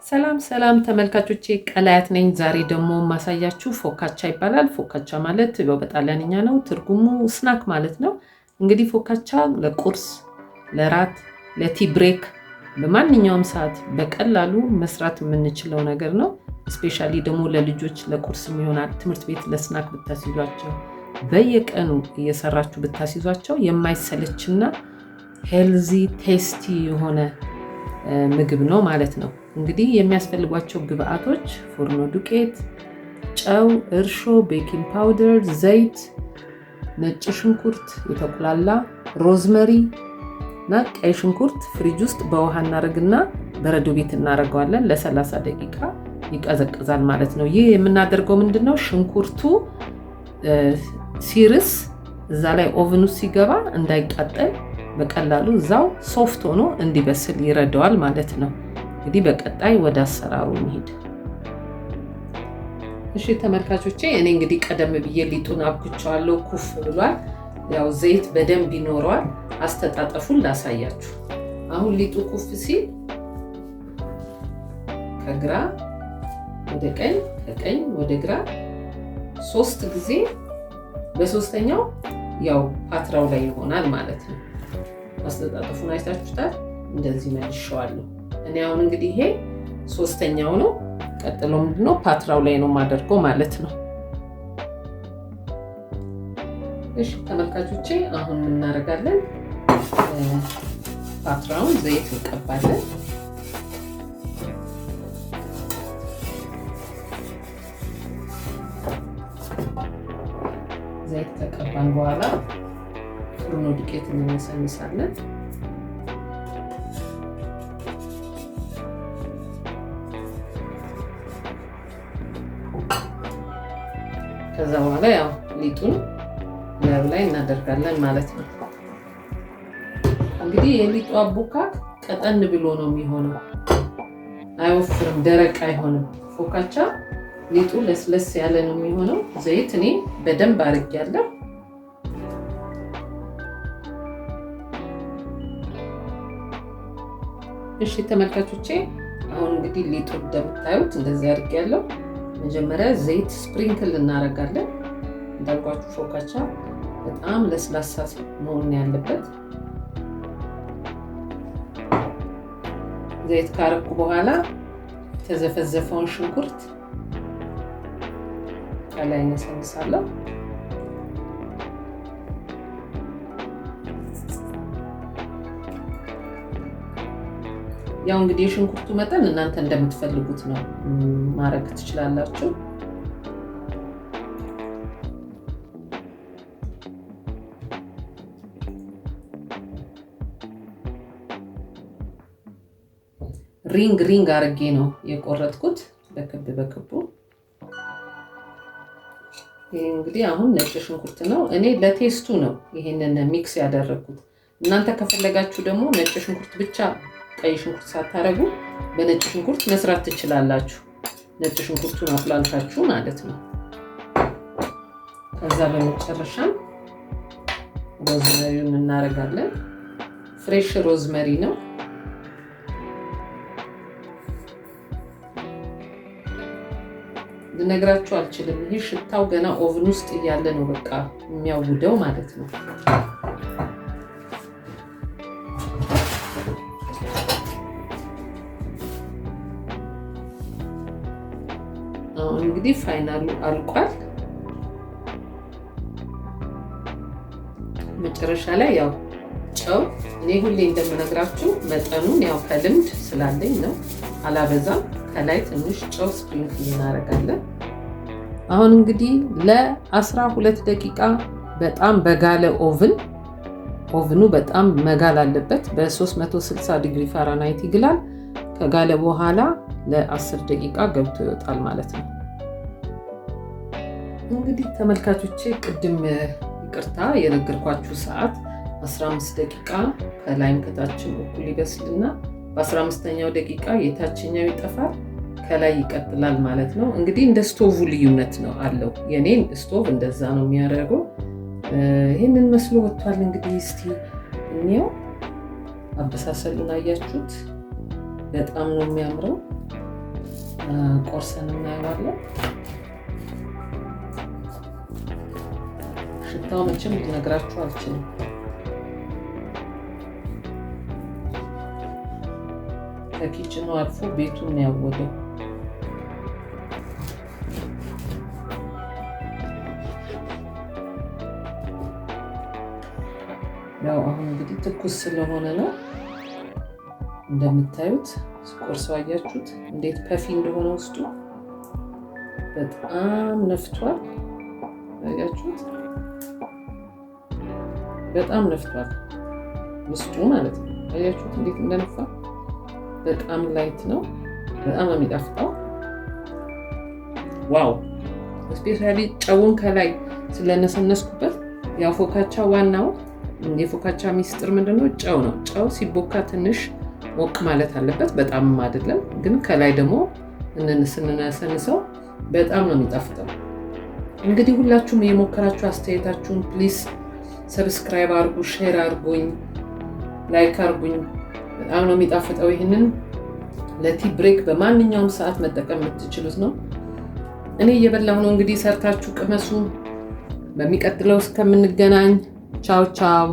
ሰላም ሰላም ተመልካቾቼ ቀላያት ነኝ። ዛሬ ደግሞ ማሳያችሁ ፎካቻ ይባላል። ፎካቻ ማለት በጣሊያንኛ ነው። ትርጉሙ ስናክ ማለት ነው። እንግዲህ ፎካቻ ለቁርስ፣ ለራት፣ ለቲ ብሬክ በማንኛውም ሰዓት በቀላሉ መስራት የምንችለው ነገር ነው። ስፔሻሊ ደግሞ ለልጆች ለቁርስ ይሆናል። ትምህርት ቤት ለስናክ ብታስይዟቸው በየቀኑ እየሰራችሁ ብታስይዟቸው የማይሰለችና ሄልዚ ቴስቲ የሆነ ምግብ ነው ማለት ነው። እንግዲህ የሚያስፈልጓቸው ግብአቶች ፎርኖ ዱቄት፣ ጨው፣ እርሾ፣ ቤኪንግ ፓውደር፣ ዘይት፣ ነጭ ሽንኩርት የተቁላላ፣ ሮዝመሪ እና ቀይ ሽንኩርት ፍሪጅ ውስጥ በውሃ እናደርግና በረዶ ቤት እናደርገዋለን። ለ30 ደቂቃ ይቀዘቅዛል ማለት ነው። ይህ የምናደርገው ምንድነው? ሽንኩርቱ ሲርስ እዛ ላይ ኦቨን ውስጥ ሲገባ እንዳይቃጠል በቀላሉ እዛው ሶፍት ሆኖ እንዲበስል ይረዳዋል ማለት ነው። እንግዲህ በቀጣይ ወደ አሰራሩ እንሂድ። እሺ ተመልካቾቼ፣ እኔ እንግዲህ ቀደም ብዬ ሊጡን አብኩቸዋለሁ። ኩፍ ብሏል። ያው ዘይት በደንብ ይኖረዋል። አስተጣጠፉን ላሳያችሁ። አሁን ሊጡ ኩፍ ሲል ከግራ ወደ ቀኝ፣ ከቀኝ ወደ ግራ 3 ጊዜ፣ በሶስተኛው ያው ፓትራው ላይ ይሆናል ማለት ነው። አስተጣጠፉን አይታችሁታል። እንደዚህ መልሼዋለሁ። እኔ አሁን እንግዲህ ይሄ 3ኛው ነው። ቀጥሎ ምንድነው ፓትራው ላይ ነው ማደርገው ማለት ነው። እሺ ተመልካቾቼ፣ አሁን ምን እናደርጋለን? ፓትራውን ዘይት እንቀባለን። ዘይት ከቀባን በኋላ ፍርኖ ዱቄት እንነሰንሳለን። ከዛ በኋላ ያው ሊጡን ላይ እናደርጋለን ማለት ነው። እንግዲህ የሊጡ አቦካክ ቀጠን ብሎ ነው የሚሆነው። አይወፍርም፣ ደረቅ አይሆንም። ፎካቻ ሊጡ ለስለስ ያለ ነው የሚሆነው። ዘይት እኔ በደንብ አድርጌያለሁ። እሺ ተመልካቾቼ፣ አሁን እንግዲህ ሊጡ እንደምታዩት እንደዚህ አድርጌያለሁ። መጀመሪያ ዘይት ስፕሪንክል እናደርጋለን። እንዳልኳችሁ ፎካቻ በጣም ለስላሳ መሆን ያለበት። ዘይት ካረኩ በኋላ የተዘፈዘፈውን ሽንኩርት ከላይ ነሰንሳለሁ። ያው እንግዲህ የሽንኩርቱ መጠን እናንተ እንደምትፈልጉት ነው ማድረግ ትችላላችሁ። ሪንግ አርጌ ነው የቆረጥኩት በክብ በክቡ። ይሄ እንግዲህ አሁን ነጭ ሽንኩርት ነው። እኔ ለቴስቱ ነው ይሄንን ሚክስ ያደረኩት። እናንተ ከፈለጋችሁ ደግሞ ነጭ ሽንኩርት ብቻ ቀይ ሽንኩርት ሳታረጉ በነጭ ሽንኩርት መስራት ትችላላችሁ። ነጭ ሽንኩርቱን አፍላልታችሁ ማለት ነው። ከዛ በመጨረሻም ሮዝመሪውን እናደርጋለን። ፍሬሽ ሮዝመሪ ነው። ልነግራችሁ አልችልም። ይሄ ሽታው ገና ኦቭን ውስጥ እያለ ነው በቃ የሚያውደው ማለት ነው። አሁን እንግዲህ ፋይናሉ አልቋል። መጨረሻ ላይ ያው ጨው፣ እኔ ሁሌ እንደምነግራችሁ መጠኑን ያው ከልምድ ስላለኝ ነው፣ አላበዛም። ከላይ ትንሽ ጨው ስፕሪንክል እናደርጋለን። አሁን እንግዲህ ለ12 ደቂቃ በጣም በጋለ ኦቭኑ በጣም መጋል አለበት። በ360 ዲግሪ ፋራናይት ይግላል። ከጋለ በኋላ ለ10 ደቂቃ ገብቶ ይወጣል ማለት ነው። እንግዲህ ተመልካቾቼ፣ ቅድም ይቅርታ የነገርኳችሁ ሰዓት 15 ደቂቃ ከላይም ከታችም እኩል ይበስልና በ15ኛው ደቂቃ የታችኛው ይጠፋል፣ ከላይ ይቀጥላል ማለት ነው። እንግዲህ እንደ ስቶቭ ልዩነት ነው አለው። የኔን ስቶቭ እንደዛ ነው የሚያደርገው። ይህንን መስሎ ወጥቷል። እንግዲህ እስቲ እንየው። አበሳሰሉን አያችሁት? በጣም ነው የሚያምረው። ቆርሰን እናየዋለን። ሽታው መቼም ልነግራችሁ አልችልም። ከኪችኑ አልፎ ቤቱን ያወደው። ያው አሁን እንግዲህ ትኩስ ስለሆነ ነው እንደምታዩት። ስቆርሰው አያችሁት እንዴት ፐፊ እንደሆነ ውስጡ በጣም ነፍቷል። አያችሁት በጣም ነፍቷል ውስጡ ማለት ነው። አያችሁት እንዴት እንደነፋ። በጣም ላይት ነው። በጣም የሚጣፍጠው። ዋው! ስፔሻሊ ጨውን ከላይ ስለነሰነስኩበት ያው ፎካቻ ዋናው የፎካቻ ሚስጥር ምንድነው? ጨው ነው። ጨው ሲቦካ ትንሽ ሞቅ ማለት አለበት፣ በጣም አይደለም። ግን ከላይ ደግሞ ስንነሰንሰው በጣም ነው የሚጣፍጠው። እንግዲህ ሁላችሁም የሞከራችሁ አስተያየታችሁን ፕሊዝ ሰብስክራይብ አድርጉ፣ ሼር አድርጉኝ፣ ላይክ አድርጉኝ። በጣም ነው የሚጣፍጠው። ይህንን ለቲ ብሬክ በማንኛውም ሰዓት መጠቀም የምትችሉት ነው። እኔ እየበላሁ ነው። እንግዲህ ሰርታችሁ ቅመሱ። በሚቀጥለው እስከምንገናኝ ቻው ቻው።